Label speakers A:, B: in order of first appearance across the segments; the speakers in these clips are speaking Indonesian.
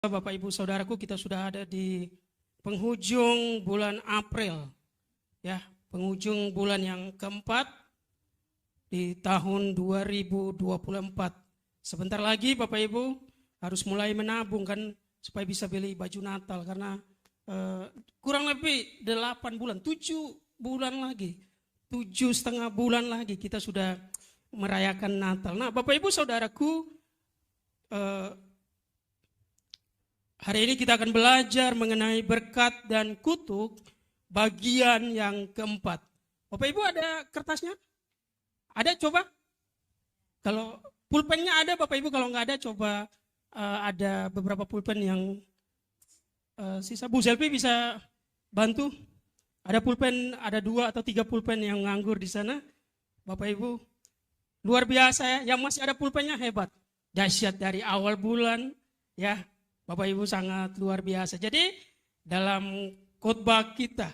A: Bapak Ibu Saudaraku, kita sudah ada di penghujung bulan April, ya, penghujung bulan yang keempat di tahun 2024. Sebentar lagi Bapak Ibu harus mulai menabung kan supaya bisa beli baju Natal, karena kurang lebih 8 bulan, 7 bulan lagi, 7,5 bulan lagi kita sudah merayakan Natal. Nah Bapak Ibu Saudaraku, hari ini kita akan belajar mengenai berkat dan kutuk bagian yang keempat. Bapak Ibu ada kertasnya? Ada coba? Kalau pulpennya ada Bapak Ibu, kalau nggak ada coba ada beberapa pulpen yang sisa. Bu Selvi bisa bantu? Ada pulpen, ada 2 atau 3 pulpen yang nganggur di sana. Bapak Ibu, luar biasa ya, yang masih ada pulpennya hebat. Dahsyat dari awal bulan ya. Bapak Ibu sangat luar biasa. Jadi dalam khotbah kita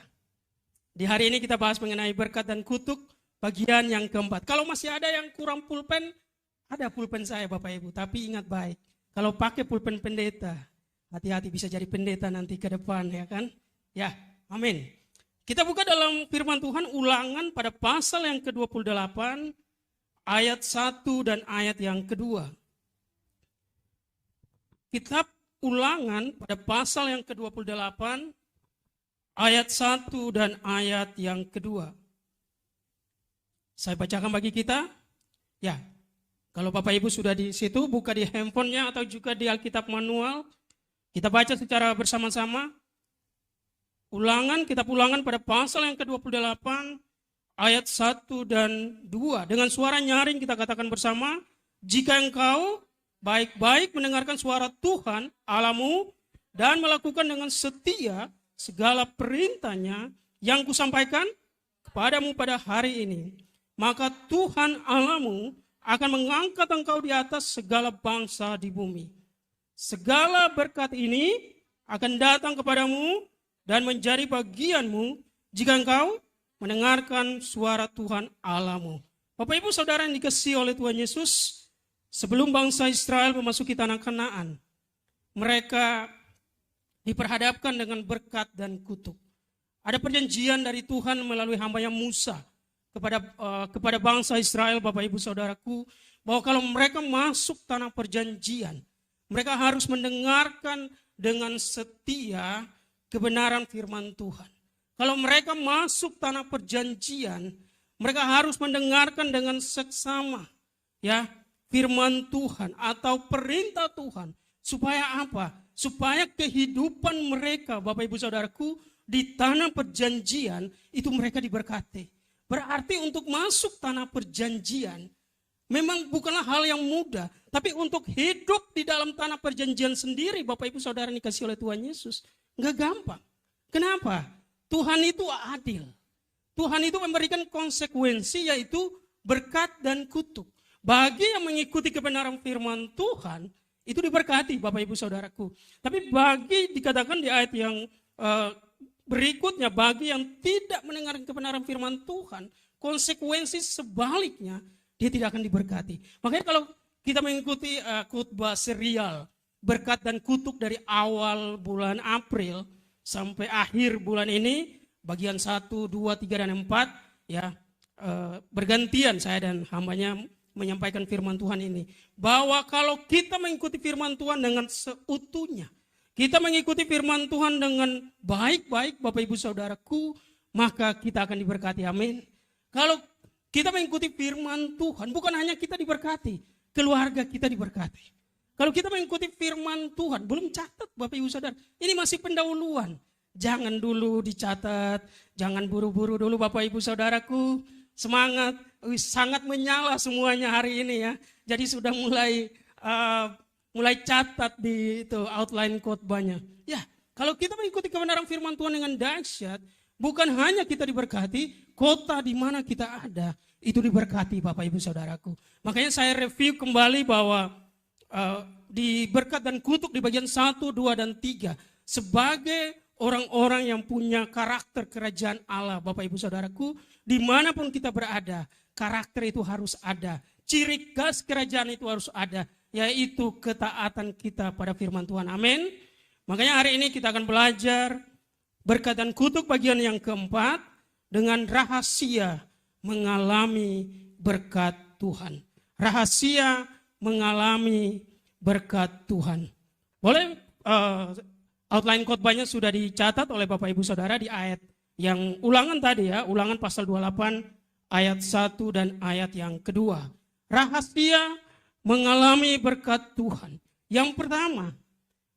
A: di hari ini kita bahas mengenai berkat dan kutuk bagian yang keempat. Kalau masih ada yang kurang pulpen, ada pulpen saya Bapak Ibu. Tapi ingat baik, kalau pakai pulpen pendeta, hati-hati bisa jadi pendeta nanti ke depan ya kan. Ya, amin. Kita buka dalam firman Tuhan Ulangan pada pasal yang ke-28 ayat 1 dan ayat yang kedua. Kitab Ulangan pada pasal yang ke-28 ayat 1 dan ayat yang kedua. Saya bacakan bagi kita. Ya, kalau Bapak Ibu sudah di situ, buka di handphonenya atau juga di Alkitab manual. Kita baca secara bersama-sama. Kitab Ulangan pada pasal yang ke-28 ayat 1 dan 2. Dengan suara nyaring kita katakan bersama, jika engkau baik-baik mendengarkan suara Tuhan Allahmu dan melakukan dengan setia segala perintahnya yang kusampaikan kepadamu pada hari ini, maka Tuhan Allahmu akan mengangkat engkau di atas segala bangsa di bumi. Segala berkat ini akan datang kepadamu dan menjadi bagianmu jika engkau mendengarkan suara Tuhan Allahmu. Bapak Ibu Saudara yang dikasihi oleh Tuhan Yesus, sebelum bangsa Israel memasuki tanah Kanaan, mereka diperhadapkan dengan berkat dan kutuk. Ada perjanjian dari Tuhan melalui hambanya Musa kepada bangsa Israel, Bapak Ibu Saudaraku, bahwa kalau mereka masuk tanah perjanjian, mereka harus mendengarkan dengan setia kebenaran firman Tuhan. Kalau mereka masuk tanah perjanjian, mereka harus mendengarkan dengan seksama, ya, firman Tuhan atau perintah Tuhan. Supaya apa? Supaya kehidupan mereka, Bapak Ibu Saudaraku, di tanah perjanjian itu mereka diberkati. Berarti untuk masuk tanah perjanjian memang bukanlah hal yang mudah. Tapi untuk hidup di dalam tanah perjanjian sendiri, Bapak Ibu Saudara dikasih oleh Tuhan Yesus, nggak gampang. Kenapa? Tuhan itu adil. Tuhan itu memberikan konsekuensi, yaitu berkat dan kutuk. Bagi yang mengikuti kebenaran firman Tuhan, itu diberkati Bapak Ibu Saudaraku. Tapi bagi dikatakan di ayat yang berikutnya, bagi yang tidak mendengar kebenaran firman Tuhan, konsekuensi sebaliknya, dia tidak akan diberkati. Makanya kalau kita mengikuti khotbah serial berkat dan kutuk dari awal bulan April sampai akhir bulan ini, bagian 1, 2, 3, dan 4, ya, bergantian saya dan hambanya menyampaikan firman Tuhan ini. Bahwa kalau kita mengikuti firman Tuhan dengan seutuhnya, kita mengikuti firman Tuhan dengan baik-baik Bapak Ibu Saudaraku, maka kita akan diberkati, amin. Kalau kita mengikuti firman Tuhan, bukan hanya kita diberkati, keluarga kita diberkati. Kalau kita mengikuti firman Tuhan, belum catat Bapak Ibu Saudara, ini masih pendahuluan. Jangan dulu dicatat, jangan buru-buru dulu Bapak Ibu Saudaraku. Semangat, sangat menyala semuanya hari ini ya. Jadi sudah mulai catat di itu outline khotbahnya. Ya, kalau kita mengikuti kebenaran firman Tuhan dengan dahsyat, bukan hanya kita diberkati, kota di mana kita ada itu diberkati Bapak Ibu Saudaraku. Makanya saya review kembali bahwa di berkat dan kutuk di bagian 1, 2, dan 3 sebagai orang-orang yang punya karakter kerajaan Allah, Bapak Ibu Saudaraku, dimanapun kita berada, karakter itu harus ada, ciri khas kerajaan itu harus ada, yaitu ketaatan kita pada firman Tuhan. Amin. Makanya hari ini kita akan belajar berkat dan kutuk bagian yang keempat dengan rahasia mengalami berkat Tuhan. Rahasia mengalami berkat Tuhan. Boleh outline khotbahnya sudah dicatat oleh Bapak Ibu Saudara di ayat yang ulangan tadi ya, ulangan pasal 28 ayat 1 dan ayat yang kedua. Rahasia mengalami berkat Tuhan. Yang pertama,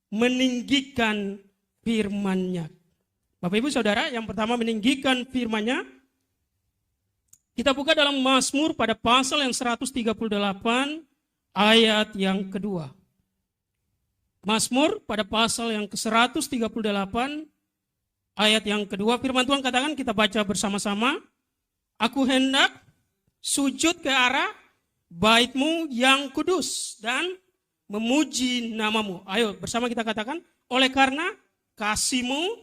A: meninggikan firman-Nya. Bapak Ibu Saudara, yang pertama meninggikan firman-Nya. Kita buka dalam Mazmur pada pasal yang 138 ayat yang kedua. Mazmur pada pasal yang ke-138 ayat yang kedua, firman Tuhan katakan, kita baca bersama-sama. Aku hendak sujud ke arah bait-Mu yang kudus dan memuji nama-Mu. Ayo bersama kita katakan, oleh karena kasih-Mu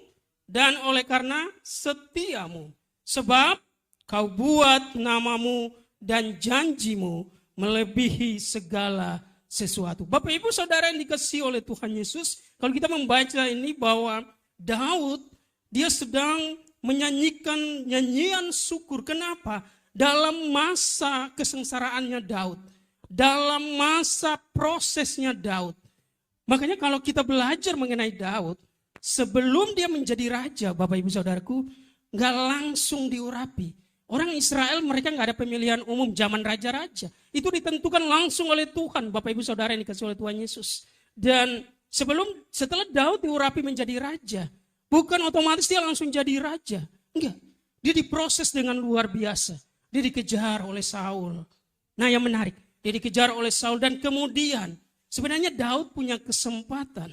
A: dan oleh karena setia-Mu. Sebab Kau buat nama-Mu dan janji-Mu melebihi segala sesuatu. Bapak Ibu Saudara yang dikasihi oleh Tuhan Yesus, kalau kita membaca ini bahwa Daud, dia sedang menyanyikan nyanyian syukur. Kenapa? Dalam masa kesengsaraannya Daud. Dalam masa prosesnya Daud. Makanya kalau kita belajar mengenai Daud, sebelum dia menjadi raja, Bapak Ibu Saudaraku, gak langsung diurapi. Orang Israel mereka gak ada pemilihan umum zaman raja-raja. Itu ditentukan langsung oleh Tuhan, Bapak Ibu Saudara yang dikasihi oleh Tuhan Yesus. Dan setelah Daud diurapi menjadi raja, bukan otomatis dia langsung jadi raja. Enggak, dia diproses dengan luar biasa. Dia dikejar oleh Saul. Nah yang menarik, dia dikejar oleh Saul dan kemudian sebenarnya Daud punya kesempatan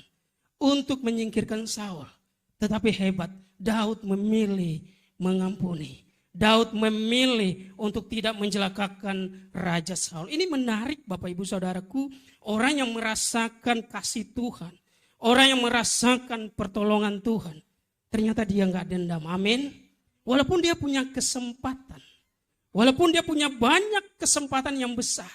A: untuk menyingkirkan Saul. Tetapi hebat, Daud memilih mengampuni. Daud memilih untuk tidak mencelakakan Raja Saul. Ini menarik Bapak Ibu Saudaraku, orang yang merasakan kasih Tuhan, orang yang merasakan pertolongan Tuhan, ternyata dia gak dendam, amin. Walaupun dia punya kesempatan, walaupun dia punya banyak kesempatan yang besar,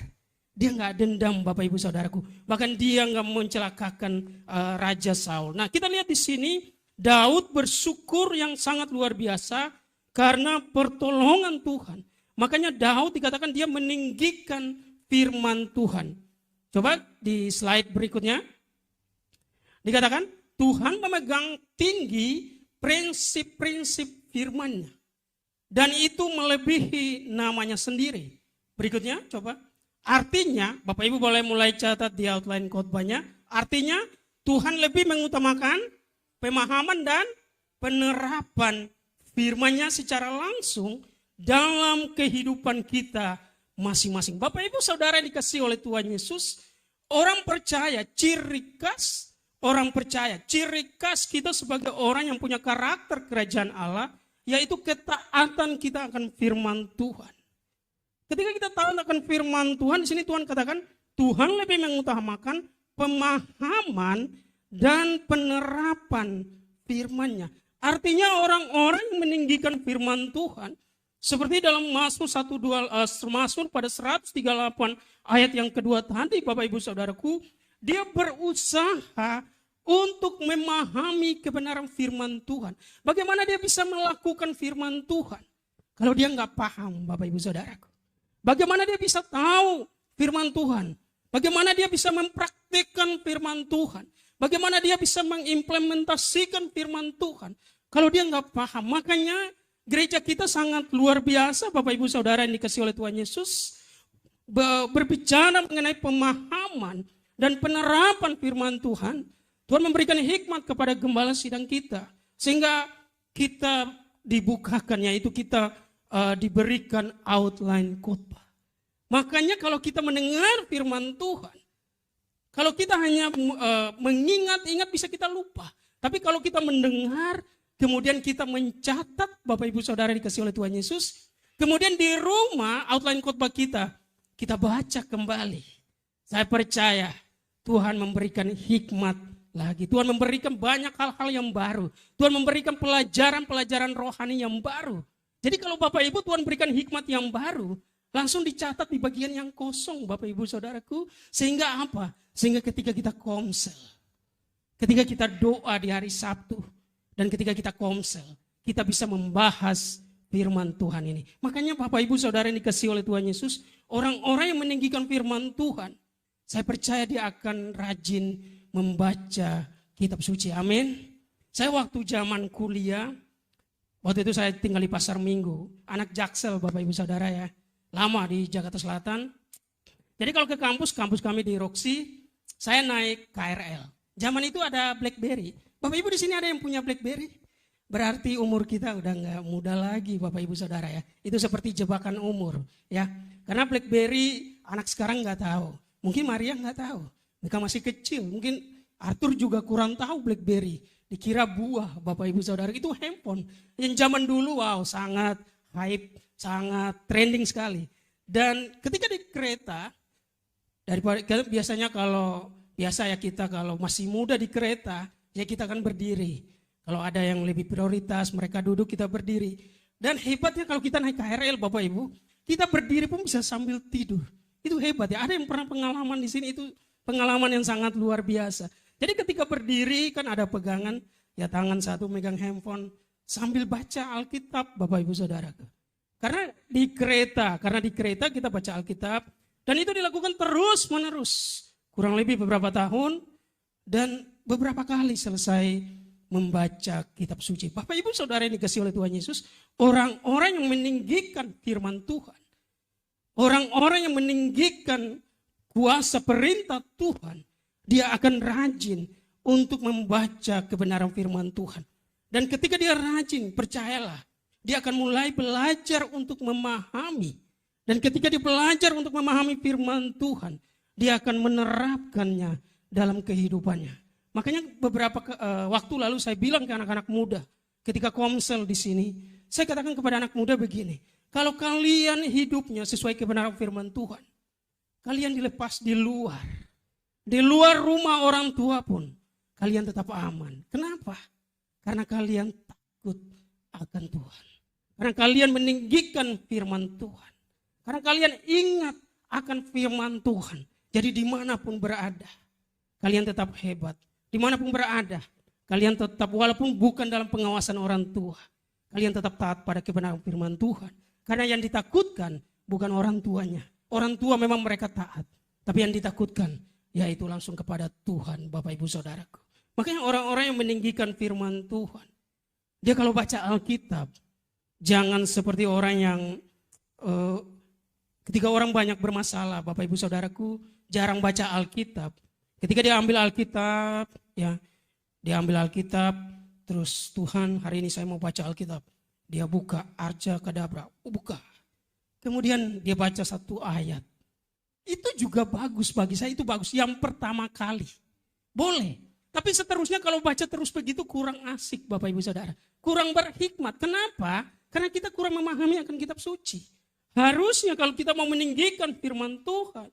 A: dia gak dendam Bapak Ibu Saudaraku. Bahkan dia gak mencelakakan Raja Saul. Nah kita lihat di sini, Daud bersyukur yang sangat luar biasa, karena pertolongan Tuhan. Makanya Daud dikatakan dia meninggikan firman Tuhan. Coba di slide berikutnya. Dikatakan Tuhan memegang tinggi prinsip-prinsip firman-Nya. Dan itu melebihi namanya sendiri. Berikutnya coba. Artinya, Bapak Ibu boleh mulai catat di outline khotbahnya. Artinya Tuhan lebih mengutamakan pemahaman dan penerapan firman-Nya secara langsung dalam kehidupan kita masing-masing. Bapak Ibu Saudara yang dikasihi oleh Tuhan Yesus, orang percaya ciri khas kita sebagai orang yang punya karakter kerajaan Allah, yaitu ketaatan kita akan firman Tuhan. Ketika kita taat akan firman Tuhan, di sini Tuhan katakan Tuhan lebih mengutamakan pemahaman dan penerapan firman-Nya. Artinya orang-orang yang meninggikan firman Tuhan, seperti dalam Mazmur pada 138 ayat yang kedua tadi Bapak Ibu Saudaraku, dia berusaha untuk memahami kebenaran firman Tuhan. Bagaimana dia bisa melakukan firman Tuhan kalau dia nggak paham Bapak Ibu Saudaraku? Bagaimana dia bisa tahu firman Tuhan? Bagaimana dia bisa mempraktikkan firman Tuhan? Bagaimana dia bisa mengimplementasikan firman Tuhan kalau dia nggak paham? Makanya gereja kita sangat luar biasa Bapak Ibu Saudara yang dikasihi oleh Tuhan Yesus, berbicara mengenai pemahaman dan penerapan firman Tuhan. Tuhan memberikan hikmat kepada gembala sidang kita sehingga kita dibukakan, yaitu kita diberikan outline khotbah. Makanya kalau kita mendengar firman Tuhan, kalau kita hanya mengingat-ingat bisa kita lupa. Tapi kalau kita mendengar, kemudian kita mencatat Bapak Ibu Saudara dikasihi oleh Tuhan Yesus. Kemudian di rumah outline khotbah kita baca kembali. Saya percaya Tuhan memberikan hikmat lagi. Tuhan memberikan banyak hal-hal yang baru. Tuhan memberikan pelajaran-pelajaran rohani yang baru. Jadi kalau Bapak Ibu Tuhan berikan hikmat yang baru, Langsung dicatat di bagian yang kosong Bapak Ibu Saudaraku. Sehingga apa? Sehingga ketika kita komsel, ketika kita doa di hari Sabtu, dan ketika kita komsel, kita bisa membahas firman Tuhan ini. Makanya Bapak Ibu Saudara yang dikasihi oleh Tuhan Yesus, orang-orang yang meninggikan firman Tuhan, saya percaya dia akan rajin membaca kitab suci. Amin. Saya waktu zaman kuliah, waktu itu saya tinggal di Pasar Minggu, anak Jaksel Bapak Ibu Saudara ya. Lama di Jakarta Selatan. Jadi kalau ke kampus kami di Roxy, saya naik KRL. Zaman itu ada BlackBerry. Bapak Ibu di sini ada yang punya BlackBerry? Berarti umur kita udah nggak muda lagi Bapak Ibu Saudara ya. Itu seperti jebakan umur ya. Karena BlackBerry anak sekarang nggak tahu. Mungkin Maria nggak tahu. Mereka masih kecil. Mungkin Arthur juga kurang tahu BlackBerry. Dikira buah Bapak Ibu Saudara. Itu handphone. Yang zaman dulu wow sangat hype. Sangat trending sekali. Dan ketika di kereta, daripada biasanya kalau biasa ya kita kalau masih muda di kereta, ya kita akan berdiri. Kalau ada yang lebih prioritas, mereka duduk, kita berdiri. Dan hebatnya kalau kita naik KRL Bapak Ibu, kita berdiri pun bisa sambil tidur. Itu hebat ya. Ada yang pernah pengalaman di sini, itu pengalaman yang sangat luar biasa. Jadi ketika berdiri kan ada pegangan, ya tangan satu megang handphone, sambil baca Alkitab Bapak Ibu Saudara. Karena di kereta kita baca Alkitab dan itu dilakukan terus menerus. Kurang lebih beberapa tahun dan beberapa kali selesai membaca kitab suci. Bapak Ibu Saudara yang dikasihi oleh Tuhan Yesus, orang-orang yang meninggikan firman Tuhan, orang-orang yang meninggikan kuasa perintah Tuhan, dia akan rajin untuk membaca kebenaran firman Tuhan. Dan ketika dia rajin, percayalah, dia akan mulai belajar untuk memahami. Dan ketika dia belajar untuk memahami firman Tuhan, dia akan menerapkannya dalam kehidupannya. Makanya beberapa waktu lalu saya bilang ke anak-anak muda, ketika komsel di sini, saya katakan kepada anak muda begini, kalau kalian hidupnya sesuai kebenaran firman Tuhan, kalian dilepas di luar rumah orang tua pun, kalian tetap aman. Kenapa? Karena kalian takut akan Tuhan. Karena kalian meninggikan firman Tuhan. Karena kalian ingat akan firman Tuhan. Jadi dimanapun berada, kalian tetap hebat. Dimanapun berada, kalian tetap walaupun bukan dalam pengawasan orang tua, kalian tetap taat pada kebenaran firman Tuhan. Karena yang ditakutkan bukan orang tuanya. Orang tua memang mereka taat. Tapi yang ditakutkan yaitu langsung kepada Tuhan Bapak Ibu Saudaraku. Makanya orang-orang yang meninggikan firman Tuhan, dia kalau baca Alkitab, jangan seperti orang yang ketika orang banyak bermasalah, Bapak Ibu Saudaraku, jarang baca Alkitab. Ketika dia ambil Alkitab, ya, dia ambil Alkitab, terus Tuhan hari ini saya mau baca Alkitab. Dia buka Arja Kadabra, buka. Kemudian dia baca satu ayat. Itu juga bagus bagi saya, itu bagus. Yang pertama kali, boleh. Tapi seterusnya kalau baca terus begitu kurang asik Bapak Ibu Saudara. Kurang berhikmat. Kenapa? Karena kita kurang memahami akan kitab suci. Harusnya kalau kita mau meninggikan firman Tuhan,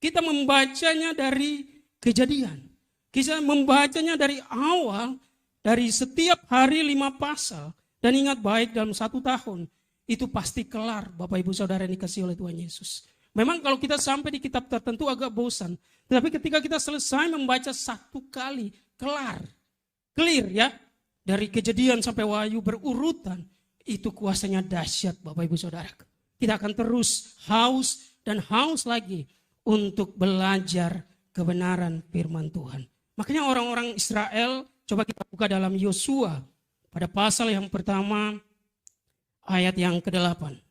A: kita membacanya dari Kejadian. Kita membacanya dari awal, dari setiap hari 5 pasal. Dan ingat baik dalam 1 tahun, itu pasti kelar Bapak Ibu Saudara yang dikasihi oleh Tuhan Yesus. Memang kalau kita sampai di kitab tertentu agak bosan. Tetapi ketika kita selesai membaca 1 kali, kelar. Clear ya. Dari Kejadian sampai Wahyu berurutan. Itu kuasanya dahsyat Bapak Ibu Saudara. Kita akan terus haus dan haus lagi untuk belajar kebenaran firman Tuhan. Makanya orang-orang Israel, coba kita buka dalam Yosua. Pada pasal yang pertama, ayat yang ke-8.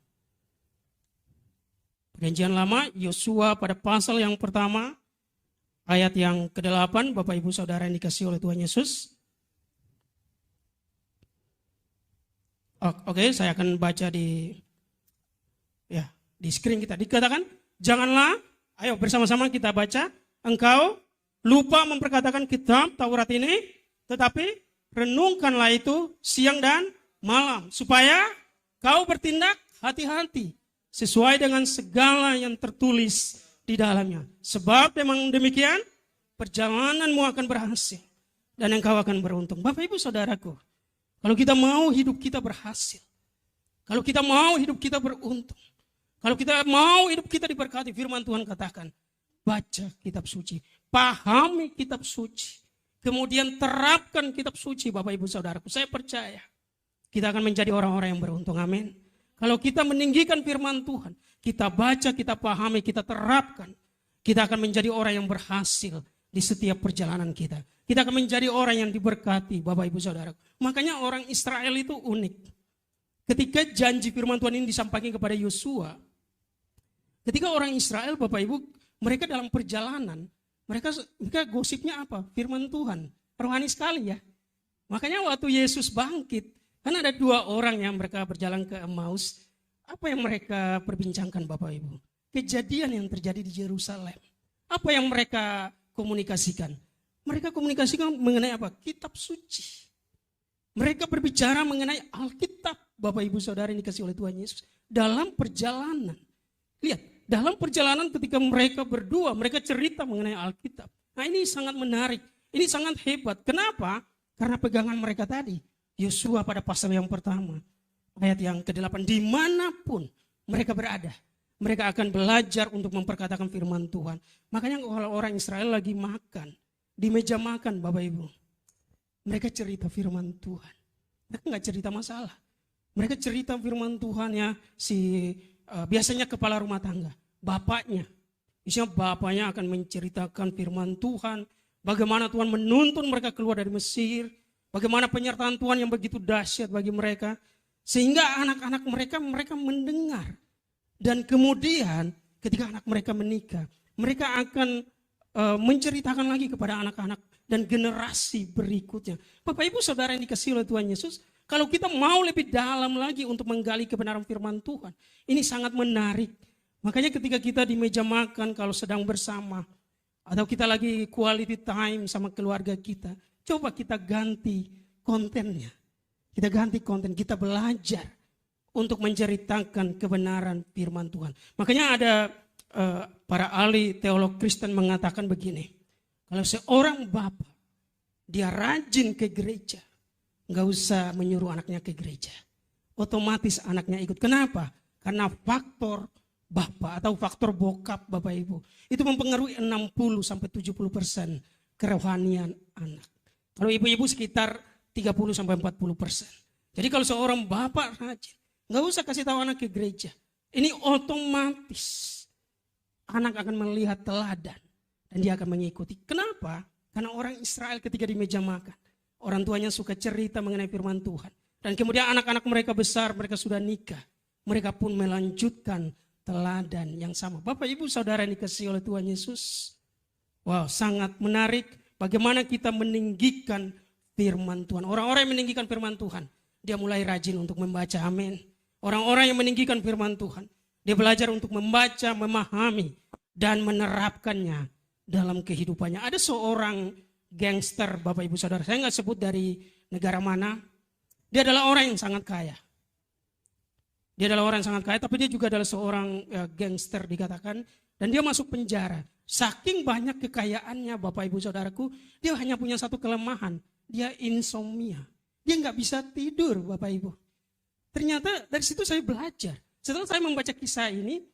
A: Perjanjian Lama, Yosua pada pasal yang pertama, ayat yang ke-8, Bapak Ibu Saudara yang dikasihi oleh Tuhan Yesus. Oke, saya akan baca di screen kita. Dikatakan, janganlah, ayo bersama-sama kita baca, engkau lupa memperkatakan kitab Taurat ini, tetapi renungkanlah itu siang dan malam, supaya kau bertindak hati-hati sesuai dengan segala yang tertulis di dalamnya. Sebab memang demikian, perjalananmu akan berhasil dan engkau akan beruntung. Bapak Ibu Saudaraku, kalau kita mau hidup kita berhasil, kalau kita mau hidup kita beruntung, Kalau kita mau hidup kita diberkati, firman Tuhan katakan, baca kitab suci, pahami kitab suci, kemudian terapkan kitab suci, Bapak Ibu Saudaraku. Saya percaya kita akan menjadi orang-orang yang beruntung, amin. Kalau kita meninggikan firman Tuhan, kita baca, kita pahami, kita terapkan, kita akan menjadi orang yang berhasil di setiap perjalanan kita. Kita akan menjadi orang yang diberkati, Bapak Ibu Saudaraku. Makanya orang Israel itu unik. Ketika janji firman Tuhan ini disampaikan kepada Yosua, ketika orang Israel, Bapak Ibu, mereka dalam perjalanan, mereka gosipnya apa? Firman Tuhan. Rohani sekali ya. Makanya waktu Yesus bangkit, kan ada 2 orang yang mereka berjalan ke Emmaus. Apa yang mereka perbincangkan Bapak Ibu? Kejadian yang terjadi di Yerusalem. Apa yang mereka komunikasikan? Mereka komunikasikan mengenai apa? Kitab suci. Mereka berbicara mengenai Alkitab. Bapak Ibu Saudara yang dikasih oleh Tuhan Yesus. Dalam perjalanan. Lihat, dalam perjalanan ketika mereka berdua, mereka cerita mengenai Alkitab. Nah ini sangat menarik, ini sangat hebat. Kenapa? Karena pegangan mereka tadi. Yosua pada pasal yang pertama, ayat yang ke-8, dimanapun mereka berada, mereka akan belajar untuk memperkatakan firman Tuhan. Makanya kalau orang Israel lagi makan, di meja makan Bapak Ibu, mereka cerita firman Tuhan. Mereka nggak cerita masalah. Mereka cerita firman Tuhan ya, biasanya kepala rumah tangga, bapaknya. Misalnya bapaknya akan menceritakan firman Tuhan, bagaimana Tuhan menuntun mereka keluar dari Mesir, bagaimana penyertaan Tuhan yang begitu dahsyat bagi mereka, sehingga anak-anak mereka mendengar. Dan kemudian ketika anak mereka menikah, mereka akan menceritakan lagi kepada anak-anak dan generasi berikutnya. Bapak Ibu Saudara yang dikasihi oleh Tuhan Yesus, kalau kita mau lebih dalam lagi untuk menggali kebenaran firman Tuhan, ini sangat menarik. Makanya ketika kita di meja makan, kalau sedang bersama, atau kita lagi quality time sama keluarga kita, coba kita ganti kontennya. Kita ganti konten, kita belajar untuk menceritakan kebenaran firman Tuhan. Makanya ada para ahli teolog Kristen mengatakan begini, kalau seorang bapak, dia rajin ke gereja, nggak usah menyuruh anaknya ke gereja. Otomatis anaknya ikut. Kenapa? Karena faktor bapak atau faktor bokap Bapak Ibu itu mempengaruhi 60-70% kerohanian anak. Kalau ibu-ibu sekitar 30-40%. Jadi kalau seorang bapak rajin, nggak usah kasih tahu anak ke gereja. Ini otomatis anak akan melihat teladan dan dia akan mengikuti. Kenapa? Karena orang Israel ketika di meja makan, orang tuanya suka cerita mengenai firman Tuhan. Dan kemudian anak-anak mereka besar, mereka sudah nikah. Mereka pun melanjutkan teladan yang sama. Bapak Ibu Saudara yang dikasihi oleh Tuhan Yesus. Wow, sangat menarik bagaimana kita meninggikan firman Tuhan. Orang-orang yang meninggikan firman Tuhan, dia mulai rajin untuk membaca, amin. Orang-orang yang meninggikan firman Tuhan, dia belajar untuk membaca, memahami, dan menerapkannya dalam kehidupannya. Ada seorang gangster, Bapak Ibu Saudara, saya nggak sebut dari negara mana. Dia adalah orang yang sangat kaya. Dia adalah orang yang sangat kaya, tapi dia juga adalah seorang gangster dikatakan. Dan dia masuk penjara. Saking banyak kekayaannya Bapak Ibu Saudaraku, dia hanya punya satu kelemahan. Dia insomnia. Dia nggak bisa tidur Bapak Ibu. Ternyata dari situ saya belajar. Setelah saya membaca kisah ini,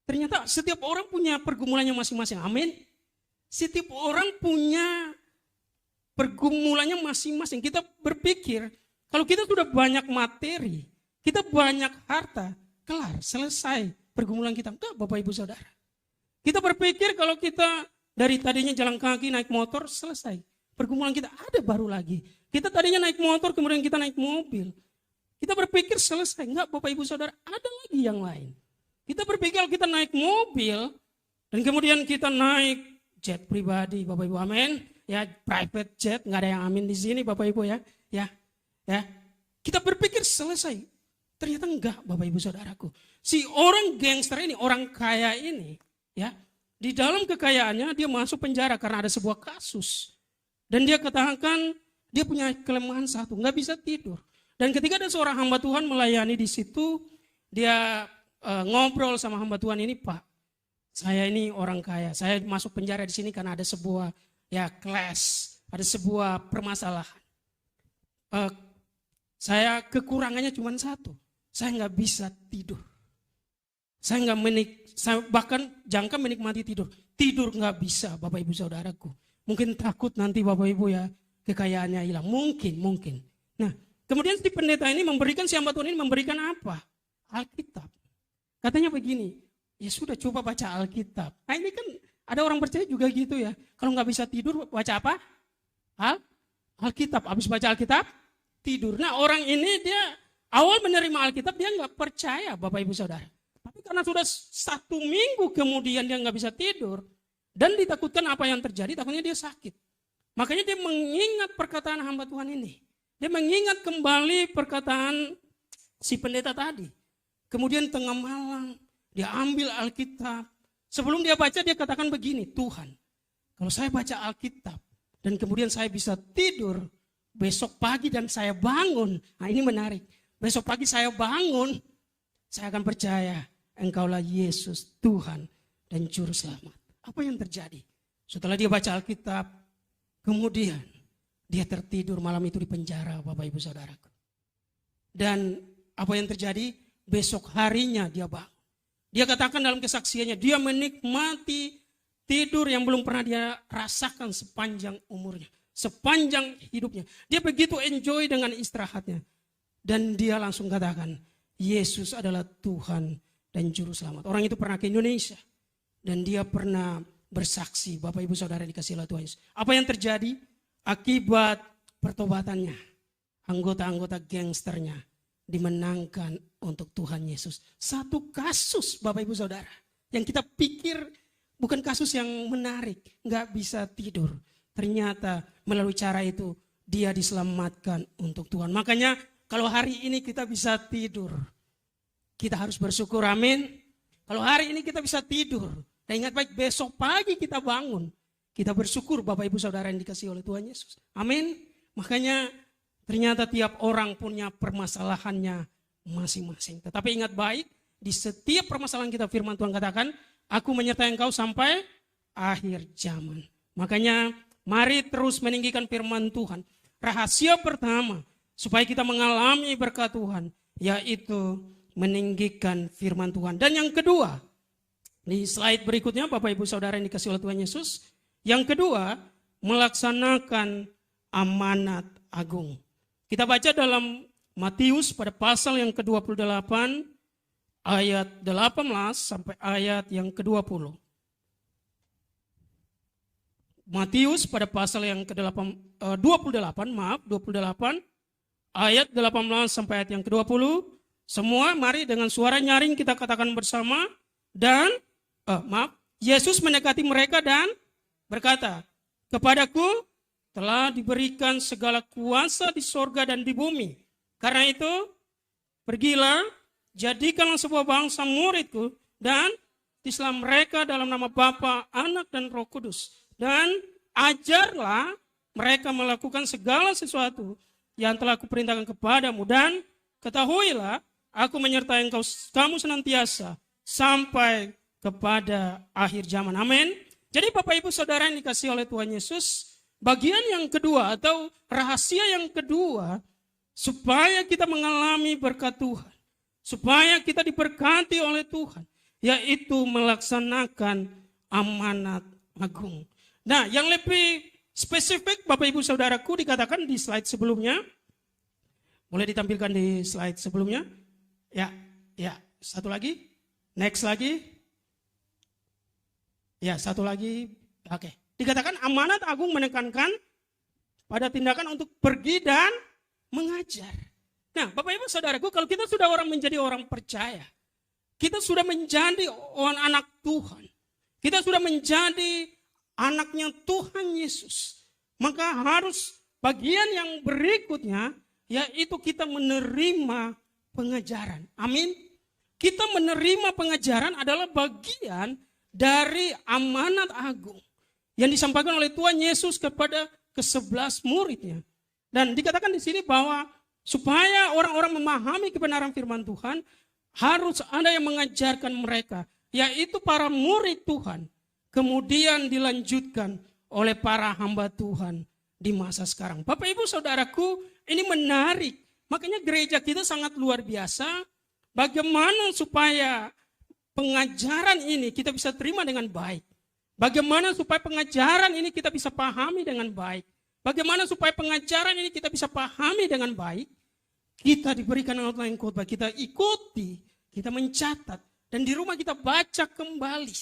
A: ternyata setiap orang punya pergumulannya masing-masing. Amin. Setiap orang punya pergumulannya masing-masing. Kita berpikir, kalau kita sudah banyak materi, kita banyak harta, kelar, selesai pergumulan kita. Enggak Bapak Ibu Saudara. Kita berpikir kalau kita dari tadinya jalan kaki, naik motor, selesai. Pergumulan kita ada baru lagi. Kita tadinya naik motor, kemudian kita naik mobil. Kita berpikir selesai. Enggak Bapak Ibu Saudara, ada lagi yang lain. Kita berpikir kita naik mobil, dan kemudian kita naik jet pribadi, Bapak Ibu, amin. Ya, private jet, nggak ada yang amin di sini, Bapak Ibu ya. Ya. Kita berpikir selesai. Ternyata enggak, Bapak Ibu Saudaraku. Si orang gangster ini, orang kaya ini, ya, di dalam kekayaannya dia masuk penjara karena ada sebuah kasus. Dan dia katakan dia punya kelemahan satu, nggak bisa tidur. Dan ketika ada seorang hamba Tuhan melayani di situ, dia ngobrol sama hamba Tuhan ini, Pak, saya ini orang kaya, saya masuk penjara di sini karena ada sebuah clash, ada sebuah permasalahan. Saya kekurangannya cuma satu, saya nggak bisa tidur. Saya bahkan jangka menikmati tidur. Tidur nggak bisa Bapak Ibu Saudaraku. Mungkin takut nanti Bapak Ibu ya kekayaannya hilang. Mungkin. Nah, kemudian si pendeta ini si hamba Tuhan ini memberikan apa? Alkitab. Katanya begini, ya sudah coba baca Alkitab. Nah ini kan ada orang percaya juga gitu ya. Kalau nggak bisa tidur baca apa? Alkitab. Habis baca Alkitab, tidur. Nah orang ini dia awal menerima Alkitab dia nggak percaya Bapak Ibu Saudara. Tapi karena sudah 1 minggu kemudian dia nggak bisa tidur. Dan ditakutkan apa yang terjadi, takutnya dia sakit. Makanya dia mengingat perkataan hamba Tuhan ini. Dia mengingat kembali perkataan si pendeta tadi. Kemudian tengah malam dia ambil Alkitab. Sebelum dia baca dia katakan begini, Tuhan kalau saya baca Alkitab dan kemudian saya bisa tidur besok pagi dan saya bangun. Nah ini menarik. Besok pagi saya bangun, saya akan percaya Engkaulah Yesus Tuhan dan Juru Selamat. Apa yang terjadi? Setelah dia baca Alkitab, kemudian dia tertidur malam itu di penjara Bapak Ibu Saudaraku. Dan apa yang terjadi? Besok harinya dia bangun. Dia katakan dalam kesaksiannya, dia menikmati tidur yang belum pernah dia rasakan sepanjang umurnya. Sepanjang hidupnya. Dia begitu enjoy dengan istirahatnya. Dan dia langsung katakan, Yesus adalah Tuhan dan Juru Selamat. Orang itu pernah ke Indonesia. Dan dia pernah bersaksi, Bapak Ibu Saudara dikasihi oleh Tuhan Yesus. Apa yang terjadi? Akibat pertobatannya, anggota-anggota gangsternya dimenangkan untuk Tuhan Yesus. Satu kasus Bapak Ibu Saudara, yang kita pikir bukan kasus yang menarik, gak bisa tidur. Ternyata melalui cara itu dia diselamatkan untuk Tuhan. Makanya kalau hari ini kita bisa tidur, kita harus bersyukur, amin. Kalau hari ini kita bisa tidur, dan ingat baik besok pagi kita bangun, kita bersyukur Bapak Ibu Saudara yang dikasihi oleh Tuhan Yesus. Amin. Makanya ternyata tiap orang punya permasalahannya masing-masing. Tetapi ingat baik, di setiap permasalahan kita firman Tuhan katakan, aku menyertai engkau sampai akhir zaman. Makanya mari terus meninggikan firman Tuhan. Rahasia pertama supaya kita mengalami berkat Tuhan, yaitu meninggikan firman Tuhan. Dan yang kedua, di slide berikutnya Bapak Ibu Saudara yang dikasihi oleh Tuhan Yesus, yang kedua, melaksanakan amanat agung. Kita baca dalam Matius pada pasal yang ke-28 ayat 18 sampai ayat yang ke-20. Matius pada pasal yang ke-28 ayat 18 sampai ayat yang ke-20. Semua mari dengan suara nyaring kita katakan bersama. Dan Yesus mendekati mereka dan berkata, kepadaku telah diberikan segala kuasa di sorga dan di bumi. Karena itu, pergilah, jadikanlah sebuah bangsa muridku, dan baptislah mereka dalam nama Bapa, Anak, dan Roh Kudus. Dan ajarlah mereka melakukan segala sesuatu yang telah kuperintahkan kepadamu. Dan ketahuilah, aku menyertai kamu senantiasa sampai kepada akhir zaman. Amin. Jadi Bapak Ibu Saudara yang dikasihi oleh Tuhan Yesus, bagian yang kedua atau rahasia yang kedua supaya kita mengalami berkat Tuhan, supaya kita diberkati oleh Tuhan, yaitu melaksanakan amanat agung. Nah, yang lebih spesifik Bapak Ibu Saudaraku dikatakan di slide sebelumnya. Boleh ditampilkan di slide sebelumnya? Ya, satu lagi. Next lagi. Ya, satu lagi. Oke. Dikatakan amanat agung menekankan pada tindakan untuk pergi dan mengajar. Nah, Bapak Ibu Saudaraku, kalau kita sudah menjadi orang percaya, kita sudah menjadi orang anak Tuhan, kita sudah menjadi anaknya Tuhan Yesus, maka harus bagian yang berikutnya, yaitu kita menerima pengajaran. Amin. Kita menerima pengajaran adalah bagian dari amanat agung yang disampaikan oleh Tuhan Yesus kepada ke-11 muridnya. Dan dikatakan di sini bahwa supaya orang-orang memahami kebenaran firman Tuhan, harus ada yang mengajarkan mereka, yaitu para murid Tuhan. Kemudian dilanjutkan oleh para hamba Tuhan di masa sekarang. Bapak Ibu Saudaraku, ini menarik. Makanya gereja kita sangat luar biasa. Bagaimana supaya pengajaran ini kita bisa terima dengan baik. Bagaimana supaya pengajaran ini kita bisa pahami dengan baik. Bagaimana supaya pengajaran ini kita bisa pahami dengan baik. Kita diberikan outline khotbah, kita ikuti, kita mencatat. Dan di rumah kita baca kembali.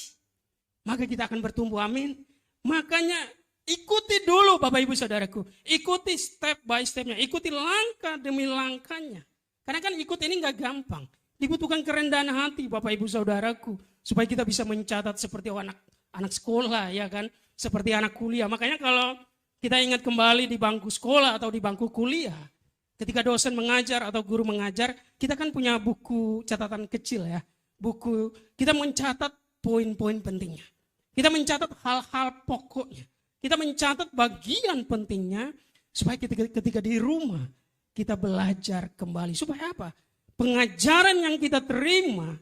A: Maka kita akan bertumbuh, amin. Makanya ikuti dulu Bapak Ibu Saudaraku. Ikuti step by stepnya, ikuti langkah demi langkahnya. Karena kan ikut ini gak gampang. Dibutuhkan kerendahan hati Bapak Ibu Saudaraku. Supaya kita bisa mencatat seperti anak sekolah ya kan. Seperti anak kuliah. Makanya kalau kita ingat kembali di bangku sekolah atau di bangku kuliah. Ketika dosen mengajar atau guru mengajar. Kita kan punya buku catatan kecil ya. Buku, kita mencatat poin-poin pentingnya. Kita mencatat hal-hal pokoknya. Kita mencatat bagian pentingnya. Supaya ketika di rumah kita belajar kembali. Supaya apa? Pengajaran yang kita terima,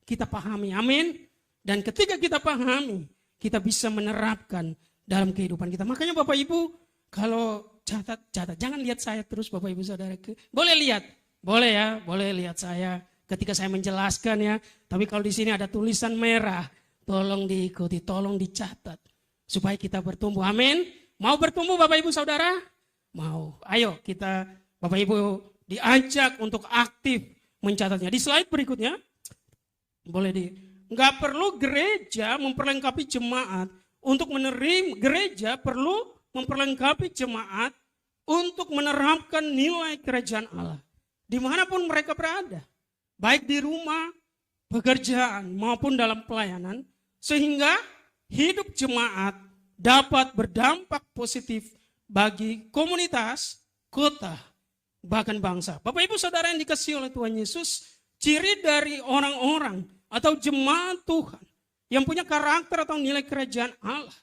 A: kita pahami. Amin. Dan ketika kita pahami, kita bisa menerapkan dalam kehidupan kita. Makanya Bapak Ibu, kalau catat. Jangan lihat saya terus Bapak Ibu Saudaraku. Boleh lihat. Boleh ya, boleh lihat saya ketika saya menjelaskan ya. Tapi kalau di sini ada tulisan merah, tolong diikuti, tolong dicatat. Supaya kita bertumbuh. Amin. Mau bertumbuh Bapak Ibu Saudara? Mau. Ayo kita Bapak Ibu diajak untuk aktif mencatatnya. Di slide berikutnya, nggak perlu gereja memperlengkapi jemaat untuk menerima, gereja perlu memperlengkapi jemaat untuk menerapkan nilai kerajaan Allah. Dimanapun mereka berada, baik di rumah, pekerjaan maupun dalam pelayanan, sehingga hidup jemaat dapat berdampak positif bagi komunitas, kota, bahkan bangsa. Bapak Ibu Saudara yang dikasihi oleh Tuhan Yesus, ciri dari orang-orang atau jemaat Tuhan yang punya karakter atau nilai kerajaan Allah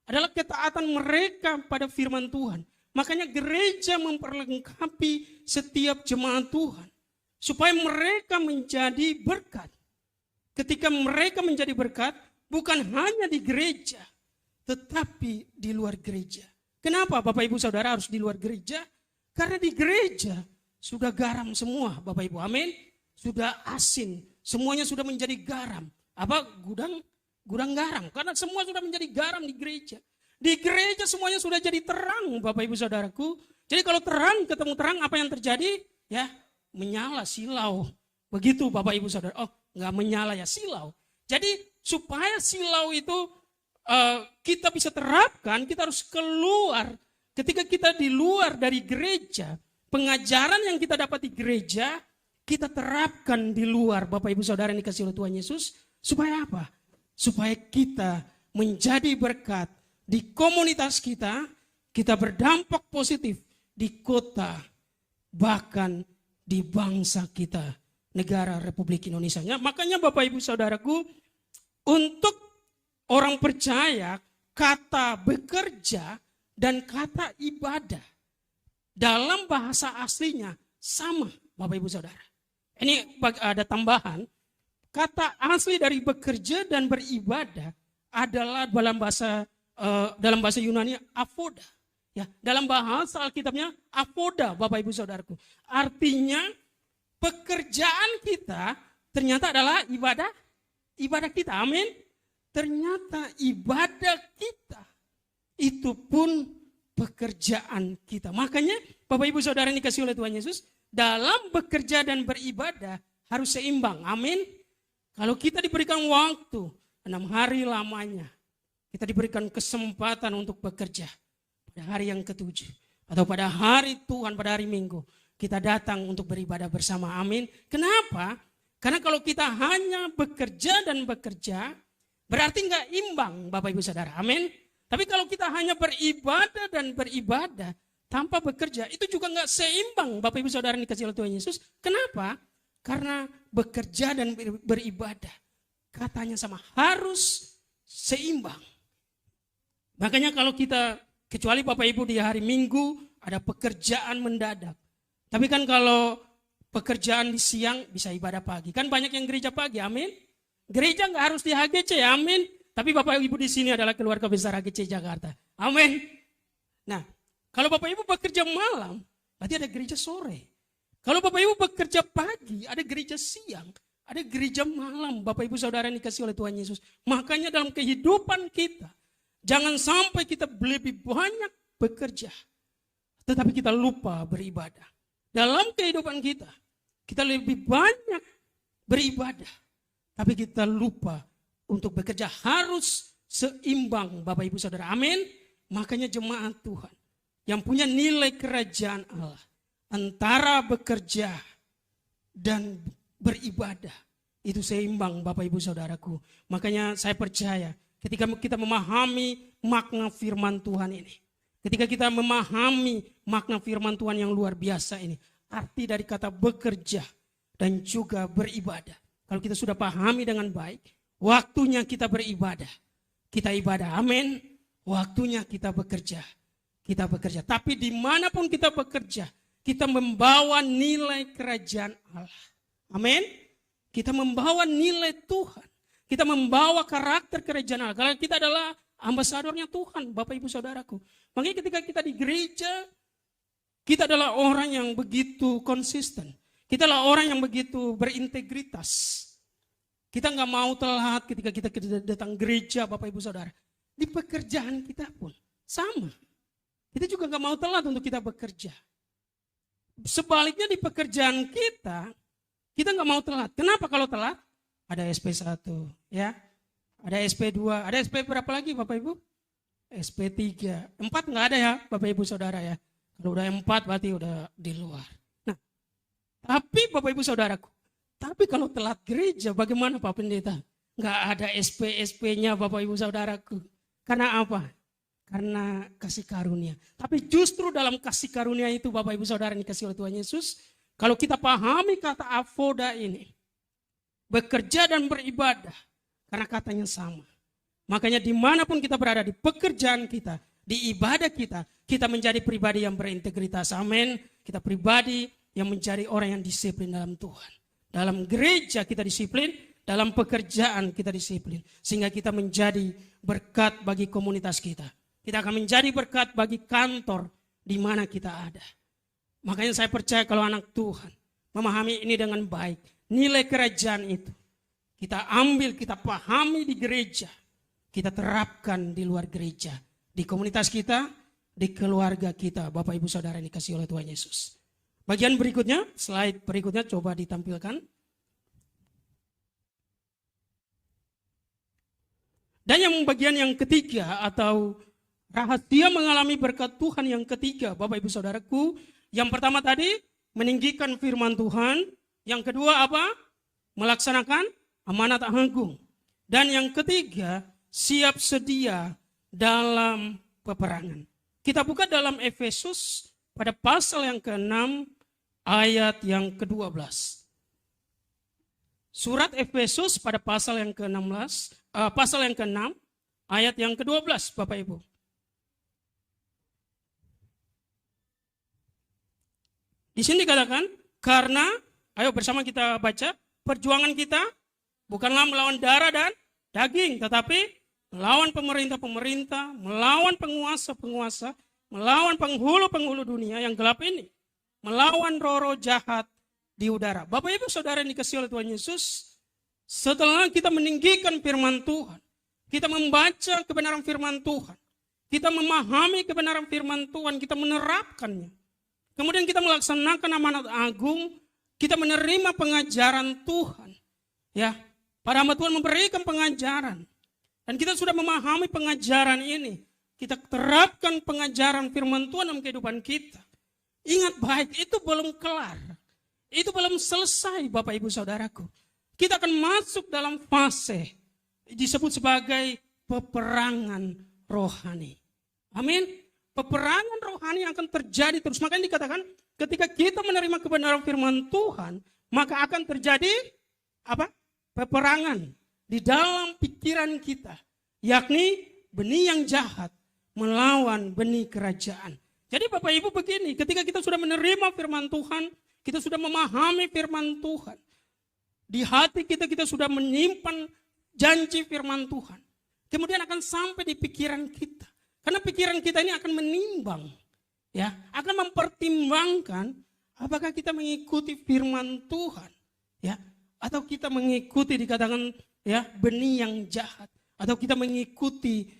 A: adalah ketaatan mereka pada firman Tuhan. Makanya gereja memperlengkapi setiap jemaat Tuhan supaya mereka menjadi berkat. Ketika mereka menjadi berkat, bukan hanya di gereja, tetapi di luar gereja. Kenapa Bapak Ibu Saudara harus di luar gereja? Karena di gereja sudah garam semua Bapak Ibu, amin. Sudah asin, semuanya sudah menjadi garam. Apa? Gudang garam. Karena semua sudah menjadi garam di gereja. Di gereja semuanya sudah jadi terang Bapak Ibu Saudaraku. Jadi kalau terang ketemu terang apa yang terjadi? Ya menyala silau. Begitu Bapak Ibu Saudara. Oh nggak menyala ya silau. Jadi supaya silau itu kita bisa terapkan, kita harus keluar. Ketika kita di luar dari gereja, pengajaran yang kita dapat di gereja, kita terapkan di luar Bapak Ibu Saudara yang dikasihi oleh Tuhan Yesus. Supaya apa? Supaya kita menjadi berkat di komunitas kita, kita berdampak positif di kota, bahkan di bangsa kita, negara Republik Indonesia. Makanya Bapak Ibu Saudaraku, untuk orang percaya, kata bekerja dan kata ibadah dalam bahasa aslinya sama Bapak Ibu Saudara. Ini ada tambahan, kata asli dari bekerja dan beribadah adalah dalam bahasa Yunani avoda. Ya, dalam bahasa Alkitabnya avoda Bapak Ibu Saudaraku. Artinya pekerjaan kita ternyata adalah ibadah kita. Amin. Ternyata ibadah kita itu pun pekerjaan kita. Makanya Bapak Ibu Saudara yang dikasihi oleh Tuhan Yesus, dalam bekerja dan beribadah harus seimbang. Amin. Kalau kita diberikan waktu 6 hari lamanya, kita diberikan kesempatan untuk bekerja pada hari yang ke-7 atau pada hari Tuhan, pada hari Minggu, kita datang untuk beribadah bersama. Amin. Kenapa? Karena kalau kita hanya bekerja dan bekerja, berarti nggak imbang Bapak Ibu Saudara. Amin. Tapi kalau kita hanya beribadah dan beribadah tanpa bekerja, itu juga nggak seimbang Bapak Ibu Saudara yang dikasihi oleh Tuhan Yesus. Kenapa? Karena bekerja dan beribadah, katanya sama, harus seimbang. Makanya kalau kita, kecuali Bapak Ibu di hari Minggu ada pekerjaan mendadak. Tapi kan kalau pekerjaan di siang bisa ibadah pagi. Kan banyak yang gereja pagi, amin. Gereja nggak harus di HGC, amin. Tapi Bapak Ibu di sini adalah keluarga besar HGC Jakarta. Amin. Nah, kalau Bapak Ibu bekerja malam, berarti ada gereja sore. Kalau Bapak Ibu bekerja pagi, ada gereja siang. Ada gereja malam, Bapak Ibu Saudara yang dikasih oleh Tuhan Yesus. Makanya dalam kehidupan kita, jangan sampai kita lebih banyak bekerja, tetapi kita lupa beribadah. Dalam kehidupan kita, kita lebih banyak beribadah, tapi kita lupa untuk bekerja. Harus seimbang Bapak Ibu Saudara. Amin. Makanya jemaat Tuhan yang punya nilai kerajaan Allah, antara bekerja dan beribadah, itu seimbang Bapak Ibu Saudaraku. Makanya saya percaya ketika kita memahami makna firman Tuhan ini, ketika kita memahami makna firman Tuhan yang luar biasa ini, arti dari kata bekerja dan juga beribadah, kalau kita sudah pahami dengan baik, waktunya kita beribadah, kita ibadah, amin. Waktunya kita bekerja, kita bekerja. Tapi dimanapun kita bekerja, kita membawa nilai kerajaan Allah. Amin. Kita membawa nilai Tuhan. Kita membawa karakter kerajaan Allah. Kalau kita adalah ambasadornya Tuhan, Bapak Ibu Saudaraku. Makanya ketika kita di gereja, kita adalah orang yang begitu konsisten. Kita adalah orang yang begitu berintegritas. Kita nggak mau telat ketika kita datang gereja, Bapak Ibu Saudara. Di pekerjaan kita pun sama. Kita juga nggak mau telat untuk kita bekerja. Sebaliknya di pekerjaan kita nggak mau telat. Kenapa kalau telat? Ada SP1, ya, ada SP2, ada SP berapa lagi Bapak Ibu? SP3, 4 nggak ada ya Bapak Ibu Saudara ya. Kalau udah 4 berarti udah di luar. Nah, tapi Bapak Ibu Saudaraku, tapi kalau telat gereja bagaimana Pak Pendeta? Nggak ada SP-SP-nya Bapak Ibu Saudaraku. Karena apa? Karena kasih karunia. Tapi justru dalam kasih karunia itu Bapak Ibu Saudara yang dikasih oleh Tuhan Yesus, kalau kita pahami kata avoda ini, bekerja dan beribadah, karena katanya sama. Makanya dimanapun kita berada, di pekerjaan kita, di ibadah kita, kita menjadi pribadi yang berintegritas. Amin. Kita pribadi yang menjadi orang yang disiplin dalam Tuhan. Dalam gereja kita disiplin, dalam pekerjaan kita disiplin. Sehingga kita menjadi berkat bagi komunitas kita. Kita akan menjadi berkat bagi kantor di mana kita ada. Makanya saya percaya kalau anak Tuhan memahami ini dengan baik, nilai kerajaan itu kita ambil, kita pahami di gereja, kita terapkan di luar gereja, di komunitas kita, di keluarga kita, Bapak Ibu Saudara yang dikasihi oleh Tuhan Yesus. Bagian berikutnya, slide berikutnya coba ditampilkan. Dan yang bagian yang ketiga atau rahasia mengalami berkat Tuhan yang ketiga, Bapak Ibu Saudaraku. Yang pertama tadi meninggikan firman Tuhan. Yang kedua apa? Melaksanakan amanat agung. Dan yang ketiga, siap sedia dalam peperangan. Kita buka dalam Efesus pada pasal yang ke-6 ayat yang ke-12. Surat Efesus pada pasal yang ke-16, pasal yang ke-6 ayat yang ke-12 Bapak Ibu. Di sini dikatakan, karena, ayo bersama kita baca, perjuangan kita bukanlah melawan darah dan daging, tetapi melawan pemerintah-pemerintah, melawan penguasa-penguasa, melawan penghulu-penghulu dunia yang gelap ini, melawan roh-roh jahat di udara. Bapak Ibu Saudara yang dikasihi oleh Tuhan Yesus, setelah kita meninggikan firman Tuhan, kita membaca kebenaran firman Tuhan, kita memahami kebenaran firman Tuhan, kita menerapkannya. Kemudian kita melaksanakan amanat agung, kita menerima pengajaran Tuhan. Ya, para hamba Tuhan memberikan pengajaran. Dan kita sudah memahami pengajaran ini. Kita terapkan pengajaran firman Tuhan dalam kehidupan kita. Ingat baik, itu belum kelar. Itu belum selesai Bapak Ibu Saudaraku. Kita akan masuk dalam fase disebut sebagai peperangan rohani. Amin. Peperangan rohani akan terjadi terus. Makanya dikatakan ketika kita menerima kebenaran firman Tuhan, maka akan terjadi apa? Peperangan di dalam pikiran kita. Yakni benih yang jahat melawan benih kerajaan. Jadi Bapak Ibu begini, ketika kita sudah menerima firman Tuhan, kita sudah memahami firman Tuhan. Di hati kita sudah menyimpan janji firman Tuhan. Kemudian akan sampai di pikiran kita. Karena pikiran kita ini akan menimbang, ya, akan mempertimbangkan apakah kita mengikuti firman Tuhan, ya, atau kita mengikuti dikatakan ya benih yang jahat, atau kita mengikuti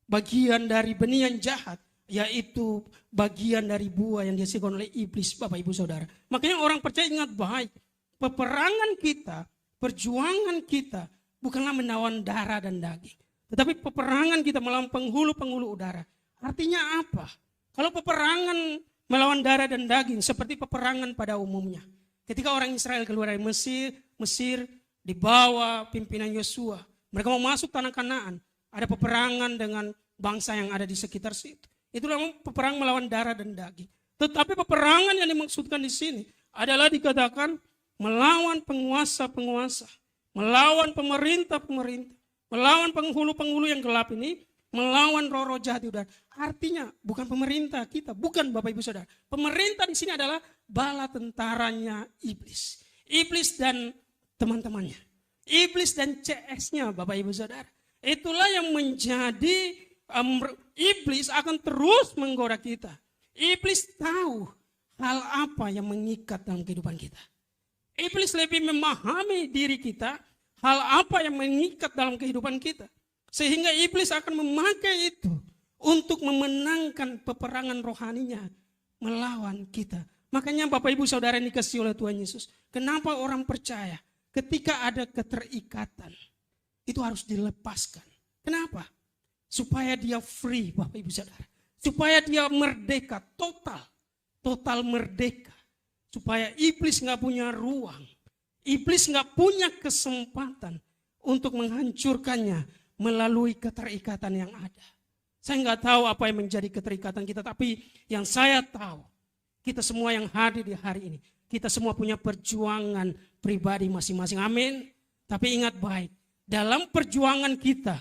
A: bagian dari benih yang jahat, yaitu bagian dari buah yang dihasilkan oleh iblis, Bapak Ibu Saudara. Makanya orang percaya ingat baik, peperangan kita, perjuangan kita bukanlah melawan darah dan daging, tetapi peperangan kita melawan penghulu-penghulu udara. Artinya apa? Kalau peperangan melawan darah dan daging seperti peperangan pada umumnya. Ketika orang Israel keluar dari Mesir di bawah pimpinan Yosua, mereka mau masuk tanah Kanaan, ada peperangan dengan bangsa yang ada di sekitar situ. Itulah peperangan melawan darah dan daging. Tetapi peperangan yang dimaksudkan di sini adalah dikatakan melawan penguasa-penguasa, melawan pemerintah-pemerintah, melawan penghulu-penghulu yang gelap ini, melawan roh-roh jahat di udara. Artinya bukan pemerintah kita, bukan Bapak Ibu Saudara. Pemerintah di sini adalah bala tentaranya iblis. Iblis dan teman-temannya. Iblis dan CS-nya Bapak Ibu Saudara. Itulah yang menjadi iblis akan terus menggoda kita. Iblis tahu hal apa yang mengikat dalam kehidupan kita. Iblis lebih memahami diri kita, hal apa yang mengikat dalam kehidupan kita. Sehingga iblis akan memakai itu untuk memenangkan peperangan rohaninya melawan kita. Makanya Bapak Ibu Saudara yang dikasihi oleh Tuhan Yesus, kenapa orang percaya ketika ada keterikatan itu harus dilepaskan. Kenapa? Supaya dia free Bapak Ibu Saudara. Supaya dia merdeka, total merdeka. Supaya iblis gak punya ruang. Iblis gak punya kesempatan untuk menghancurkannya melalui keterikatan yang ada. Saya nggak tahu apa yang menjadi keterikatan kita, tapi yang saya tahu, kita semua yang hadir di hari ini, kita semua punya perjuangan pribadi masing-masing. Amin. Tapi ingat baik, dalam perjuangan kita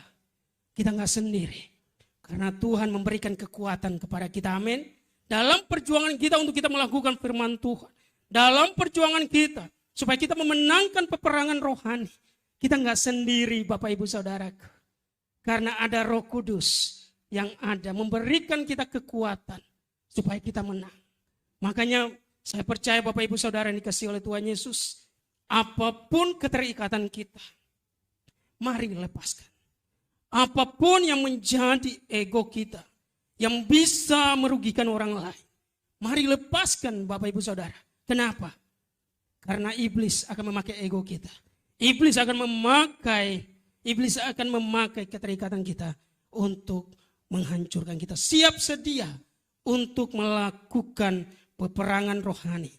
A: nggak sendiri. Karena Tuhan memberikan kekuatan kepada kita. Amin. Dalam perjuangan kita untuk kita melakukan firman Tuhan. Dalam perjuangan kita, supaya kita memenangkan peperangan rohani. Kita nggak sendiri Bapak Ibu Saudaraku. Karena ada Roh Kudus yang ada memberikan kita kekuatan supaya kita menang. Makanya saya percaya Bapak Ibu Saudara yang dikasihi oleh Tuhan Yesus, apapun keterikatan kita, mari lepaskan. Apapun yang menjadi ego kita, yang bisa merugikan orang lain, mari lepaskan Bapak Ibu Saudara. Kenapa? Karena iblis akan memakai ego kita. Iblis akan memakai keterikatan kita untuk menghancurkan kita. Siap sedia untuk melakukan peperangan rohani.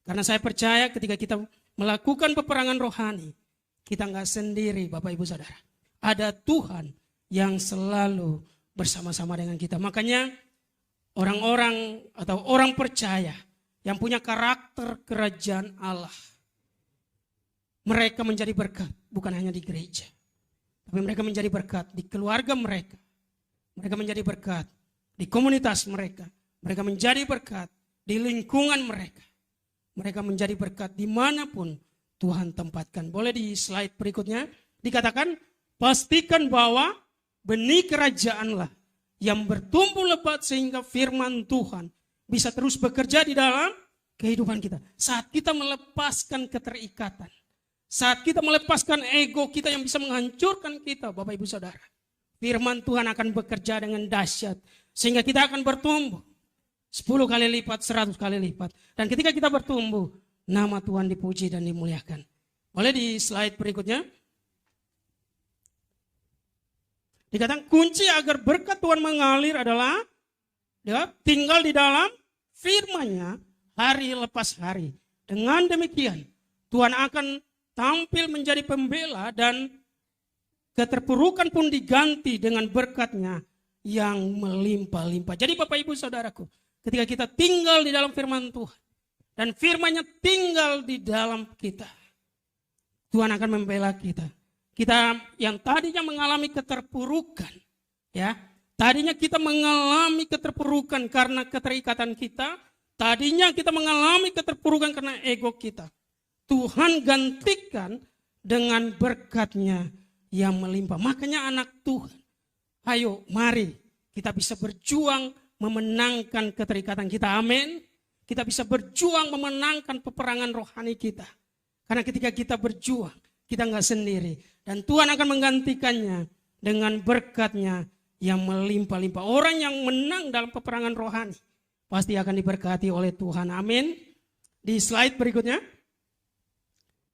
A: Karena saya percaya ketika kita melakukan peperangan rohani, kita nggak sendiri Bapak Ibu Saudara. Ada Tuhan yang selalu bersama-sama dengan kita. Makanya orang-orang atau orang percaya yang punya karakter kerajaan Allah, mereka menjadi berkat bukan hanya di gereja. Tapi mereka menjadi berkat di keluarga mereka. Mereka menjadi berkat di komunitas mereka. Mereka menjadi berkat di lingkungan mereka. Mereka menjadi berkat dimanapun Tuhan tempatkan. Boleh di slide berikutnya. Dikatakan, pastikan bahwa benih kerajaanlah yang bertumbuh lebat sehingga firman Tuhan bisa terus bekerja di dalam kehidupan kita. Saat kita melepaskan keterikatan. Saat kita melepaskan ego kita yang bisa menghancurkan kita, Bapak Ibu Saudara. Firman Tuhan akan bekerja dengan dahsyat. Sehingga kita akan bertumbuh. 10 kali lipat, 100 kali lipat. Dan ketika kita bertumbuh, nama Tuhan dipuji dan dimuliakan. Boleh di slide berikutnya. Dikatakan kunci agar berkat Tuhan mengalir adalah tinggal di dalam firman-Nya hari lepas hari. Dengan demikian, Tuhan akan tampil menjadi pembela dan keterpurukan pun diganti dengan berkat-Nya yang melimpah-limpah. Jadi Bapak Ibu Saudaraku, ketika kita tinggal di dalam firman Tuhan dan firman-Nya tinggal di dalam kita, Tuhan akan membela kita. Kita yang tadinya mengalami keterpurukan, ya, tadinya kita mengalami keterpurukan karena keterikatan kita, tadinya kita mengalami keterpurukan karena ego kita. Tuhan gantikan dengan berkat-Nya yang melimpah. Makanya anak Tuhan, ayo mari kita bisa berjuang memenangkan keterikatan kita. Amin. Kita bisa berjuang memenangkan peperangan rohani kita. Karena ketika kita berjuang, kita nggak sendiri. Dan Tuhan akan menggantikannya dengan berkat-Nya yang melimpah-limpah. Orang yang menang dalam peperangan rohani pasti akan diberkati oleh Tuhan. Amin. Di slide berikutnya,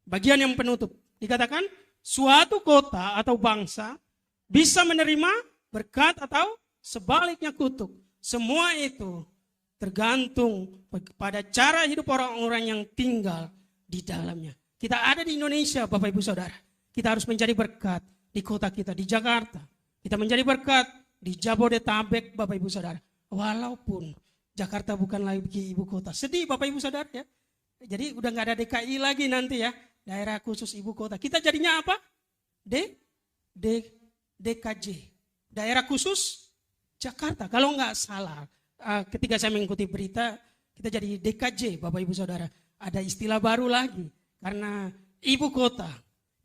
A: bagian yang penutup. Dikatakan suatu kota atau bangsa bisa menerima berkat atau sebaliknya kutuk. Semua itu tergantung pada cara hidup orang-orang yang tinggal di dalamnya. Kita ada di Indonesia, Bapak Ibu Saudara. Kita harus menjadi berkat di kota kita, di Jakarta. Kita menjadi berkat di Jabodetabek, Bapak Ibu Saudara. Walaupun Jakarta bukan lagi ibu kota. Sedih Bapak Ibu Saudara ya. Jadi udah gak ada DKI lagi nanti ya. Daerah khusus ibu kota. Kita jadinya apa? DKJ. Daerah khusus Jakarta. Kalau nggak salah, ketika saya mengikuti berita, kita jadi DKJ Bapak Ibu Saudara. Ada istilah baru lagi. Karena ibu kota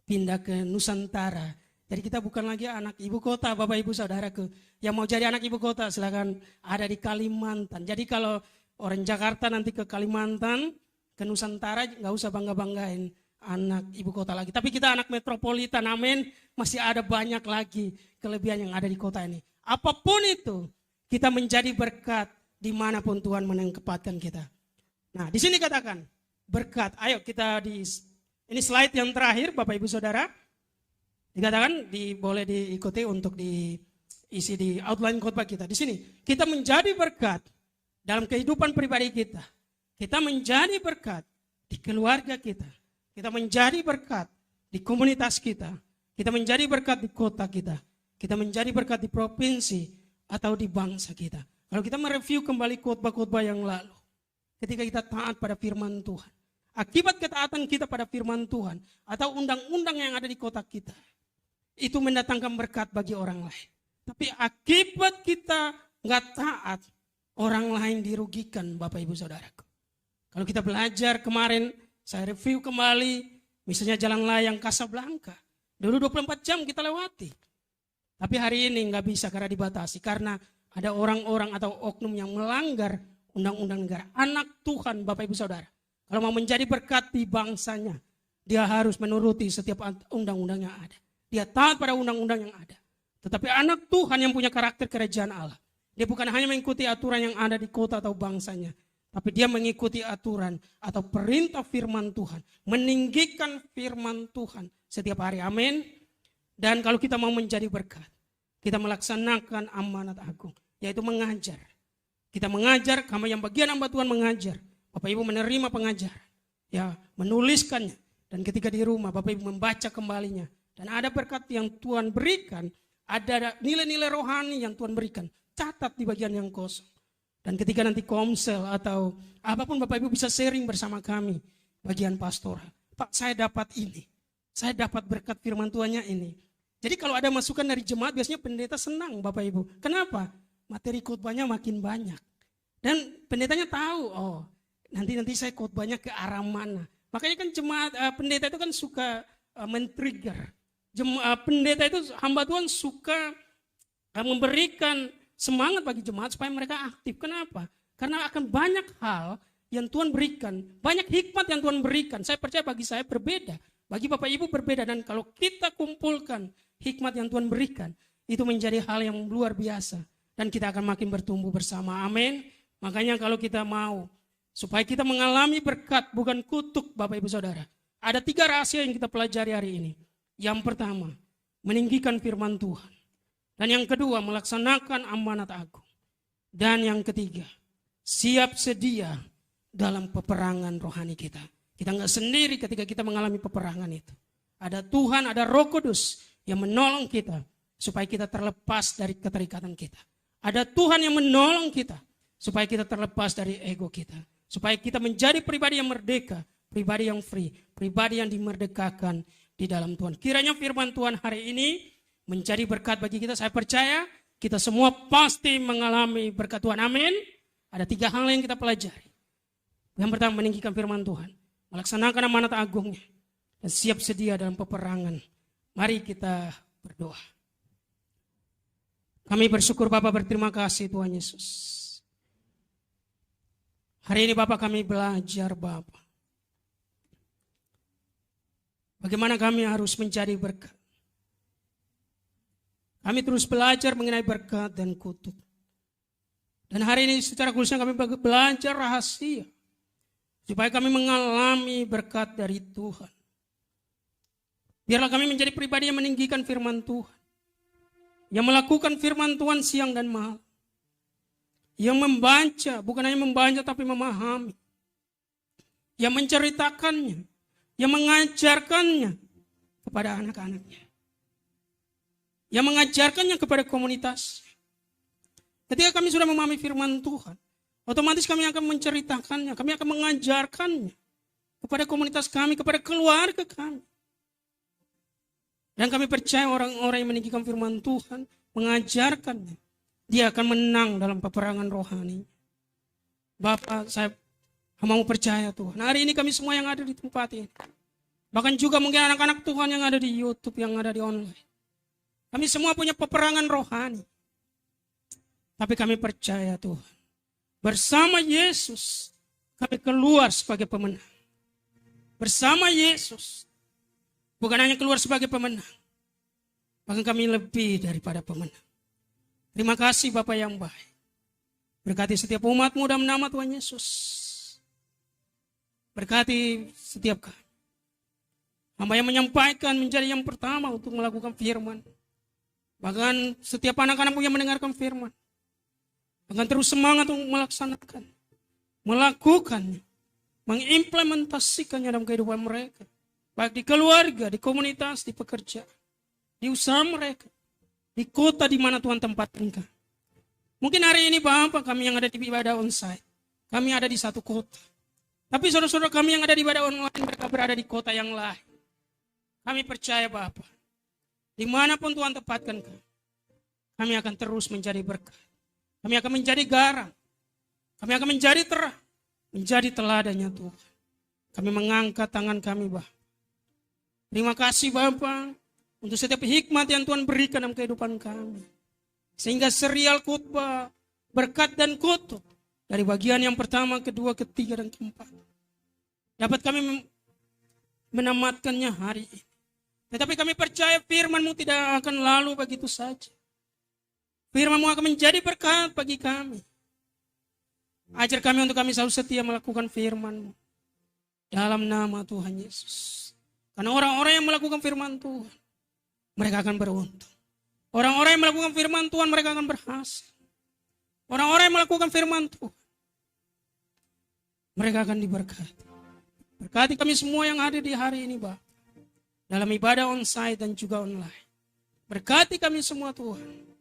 A: pindah ke Nusantara. Jadi kita bukan lagi anak ibu kota Bapak Ibu Saudaraku. Yang mau jadi anak ibu kota silakan ada di Kalimantan. Jadi kalau orang Jakarta nanti ke Kalimantan, ke Nusantara nggak usah bangga-banggain anak ibu kota lagi. Tapi kita anak metropolitan, amin. Masih ada banyak lagi kelebihan yang ada di kota ini. Apapun itu, kita menjadi berkat dimanapun Tuhan menempatkan kita. Nah, di sini katakan berkat. Ayo kita ini slide yang terakhir, Bapak Ibu Saudara. Dikatakan boleh diikuti untuk diisi di outline khotbah kita. Di sini kita menjadi berkat dalam kehidupan pribadi kita. Kita menjadi berkat di keluarga kita. Kita menjadi berkat di komunitas kita. Kita menjadi berkat di kota kita. Kita menjadi berkat di provinsi atau di bangsa kita. Kalau kita mereview kembali khotbah-khotbah yang lalu. Ketika kita taat pada firman Tuhan. Akibat ketaatan kita pada firman Tuhan. Atau undang-undang yang ada di kota kita. Itu mendatangkan berkat bagi orang lain. Tapi akibat kita nggak taat. Orang lain dirugikan Bapak Ibu Saudaraku. Kalau kita belajar kemarin, saya review kembali, misalnya jalan layang Casablanca. Dulu 24 jam kita lewati. Tapi hari ini nggak bisa karena dibatasi. Karena ada orang-orang atau oknum yang melanggar undang-undang negara. Anak Tuhan Bapak Ibu Saudara. Kalau mau menjadi berkat di bangsanya, dia harus menuruti setiap undang-undang yang ada. Dia taat pada undang-undang yang ada. Tetapi anak Tuhan yang punya karakter kerajaan Allah. Dia bukan hanya mengikuti aturan yang ada di kota atau bangsanya. Tapi dia mengikuti aturan atau perintah firman Tuhan. Meninggikan firman Tuhan setiap hari. Amin. Dan kalau kita mau menjadi berkat. Kita melaksanakan amanat agung. Yaitu mengajar. Kita mengajar, kami yang bagian hamba Tuhan mengajar. Bapak Ibu menerima pengajaran. Ya, menuliskannya. Dan ketika di rumah Bapak Ibu membaca kembalinya. Dan ada berkat yang Tuhan berikan. Ada nilai-nilai rohani yang Tuhan berikan. Catat di bagian yang kosong. Dan ketika nanti komsel atau apapun Bapak Ibu bisa sharing bersama kami. Bagian pastoral. Pak, saya dapat ini. Saya dapat berkat firman Tuhannya ini. Jadi kalau ada masukan dari jemaat biasanya pendeta senang Bapak Ibu. Kenapa? Materi khotbahnya makin banyak. Dan pendetanya tahu, oh nanti saya khotbahnya ke arah mana. Makanya kan jemaat pendeta itu kan suka men-trigger. Pendeta itu hamba Tuhan suka memberikan semangat bagi jemaat supaya mereka aktif. Kenapa? Karena akan banyak hal yang Tuhan berikan. Banyak hikmat yang Tuhan berikan. Saya percaya bagi saya berbeda. Bagi Bapak Ibu berbeda. Dan kalau kita kumpulkan hikmat yang Tuhan berikan. Itu menjadi hal yang luar biasa. Dan kita akan makin bertumbuh bersama. Amin. Makanya kalau kita mau. Supaya kita mengalami berkat bukan kutuk Bapak Ibu Saudara. Ada 3 rahasia yang kita pelajari hari ini. Yang pertama. Meninggikan firman Tuhan. Dan yang kedua, melaksanakan amanat agung. Dan yang ketiga, siap sedia dalam peperangan rohani kita. Kita nggak sendiri ketika kita mengalami peperangan itu. Ada Tuhan, ada Roh Kudus yang menolong kita supaya kita terlepas dari keterikatan kita. Ada Tuhan yang menolong kita supaya kita terlepas dari ego kita. Supaya kita menjadi pribadi yang merdeka, pribadi yang free, pribadi yang dimerdekakan di dalam Tuhan. Kiranya firman Tuhan hari ini menjadi berkat bagi kita. Saya percaya kita semua pasti mengalami berkat Tuhan. Amin. Ada 3 hal yang kita pelajari. Yang pertama, meninggikan firman Tuhan. Melaksanakan amanat agungnya. Dan siap sedia dalam peperangan. Mari kita berdoa. Kami bersyukur Bapak, berterima kasih Tuhan Yesus. Hari ini Bapak kami belajar Bapak. Bagaimana kami harus mencari berkat. Kami terus belajar mengenai berkat dan kutuk. Dan hari ini secara khususnya kami belajar rahasia. Supaya kami mengalami berkat dari Tuhan. Biarlah kami menjadi pribadi yang meninggikan firman Tuhan. Yang melakukan firman Tuhan siang dan malam. Yang membaca, bukan hanya membaca tapi memahami. Yang menceritakannya. Yang mengajarkannya kepada anak-anaknya. Yang mengajarkannya kepada komunitas. Ketika kami sudah memahami firman Tuhan, otomatis kami akan menceritakannya, kami akan mengajarkannya kepada komunitas kami, kepada keluarga kami. Dan kami percaya orang-orang yang meninggikan firman Tuhan, mengajarkannya, dia akan menang dalam peperangan rohani. Bapak, saya mau percaya Tuhan. Hari ini kami semua yang ada di tempat ini. Bahkan juga mungkin anak-anak Tuhan yang ada di YouTube, yang ada di online. Kami semua punya peperangan rohani. Tapi kami percaya Tuhan. Bersama Yesus, kami keluar sebagai pemenang. Bersama Yesus, bukan hanya keluar sebagai pemenang. Bahkan kami lebih daripada pemenang. Terima kasih Bapak yang baik. Berkati setiap umat-Mu dalam nama Tuhan Yesus. Berkati setiap kami. Hamba yang menyampaikan menjadi yang pertama untuk melakukan firman. Bahkan setiap anak-anak-Mu yang mendengarkan firman. Bahkan terus semangat untuk melaksanakan. Melakukannya. Mengimplementasikannya dalam kehidupan mereka. Baik di keluarga, di komunitas, di pekerjaan. Di usaha mereka. Di kota di mana Tuhan tempatkan kami. Mungkin hari ini Bapak kami yang ada di ibadah onsite. Kami ada di satu kota. Tapi saudara-saudara kami yang ada di ibadah online mereka berada di kota yang lain. Kami percaya Bapak, dimanapun Tuhan tempatkan kami akan terus menjadi berkat. Kami akan menjadi garam. Kami akan menjadi terang. Menjadi teladannya Tuhan. Kami mengangkat tangan kami Bapak. Terima kasih Bapak untuk setiap hikmat yang Tuhan berikan dalam kehidupan kami. Sehingga serial khotbah, berkat dan kutuk dari bagian yang pertama, kedua, ketiga, dan keempat dapat kami menamatkannya hari ini. Tetapi kami percaya firman-Mu tidak akan lalu begitu saja. Firman-Mu akan menjadi berkat bagi kami. Ajar kami untuk kami selalu setia melakukan firman-Mu. Dalam nama Tuhan Yesus. Karena orang-orang yang melakukan firman Tuhan, mereka akan beruntung. Orang-orang yang melakukan firman Tuhan, mereka akan berhasil. Orang-orang yang melakukan firman Tuhan, mereka akan diberkati. Berkati kami semua yang ada di hari ini, Bapak. Dalam ibadah onsite dan juga online. Berkati kami semua Tuhan.